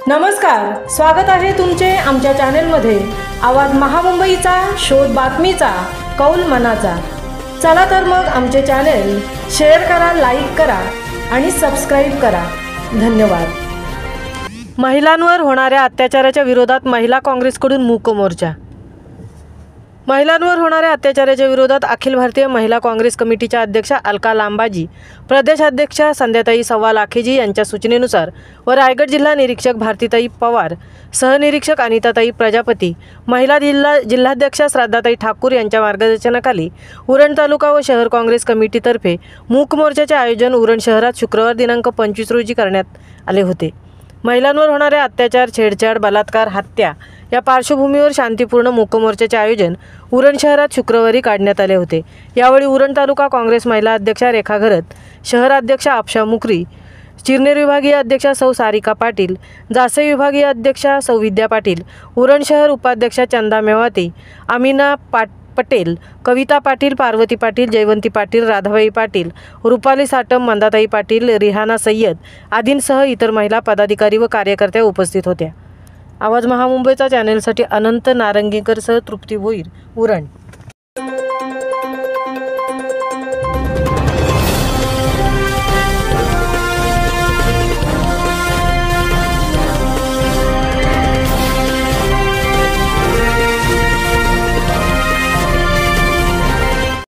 नमस्कार, स्वागत आहे तुमचे आमच्या चॅनलमध्ये। आवाज महामुंबईचा, शोध बातमीचा, कौल मनाचा। चला तर मग आमचे चॅनल शेअर करा, लाईक करा आणि सबस्क्राइब करा। धन्यवाद। महिलांवर होणाऱ्या अत्याचाराच्या विरोधात महिला काँग्रेसकडून मूक मोर्चा। महिलांवर होणाऱ्या अत्याचाराच्या विरोधात अखिल भारतीय महिला काँग्रेस कमिटीच्या अध्यक्षा अलका लांबाजी, प्रदेशाध्यक्षा संध्याताई सव्वालाखेजी यांच्या सूचनेनुसार व रायगड जिल्हा निरीक्षक भारतीताई पवार, सहनिरीक्षक अनिताताई प्रजापती, महिला जिल्हाध्यक्षा श्रद्धाताई ठाकूर यांच्या मार्गदर्शनाखाली उरण तालुका व शहर काँग्रेस कमिटीतर्फे मूक मोर्चाचे आयोजन उरण शहरात शुक्रवार दिनांक 25 रोजी करण्यात आले होते। महिलांवर होणाऱ्या अत्याचार, छेडछाड, बलात्कार, हत्या या पार्श्वभूमीवर शांतिपूर्ण मूक मोर्चाचे आयोजन उरण शहरात शुक्रवारी काढण्यात आले होते। यावेळी उरण तालुका काँग्रेस महिला अध्यक्षा रेखा घरत, शहर अध्यक्षा आपशा मुकरी, चिरनेर विभागीय अध्यक्षा सौ सारिका पाटील, जासई विभागीय अध्यक्षा सौ विद्या पाटील, उरण शहर उपाध्यक्षा चंदा मेवाती, अमीना पटेल, कविता पाटील, पार्वती पाटील, जयवंती पाटील, राधाबाई पाटील, रुपाली साटम, मंदाताई पाटील, रिहाना सय्यद आदींसह इतर महिला पदाधिकारी व कार्यकर्त्या उपस्थित होत्या। आवाज महामुंबईचा चॅनलसाठी अनंत नारंगीकरसह तृप्ती भोईर, उरण।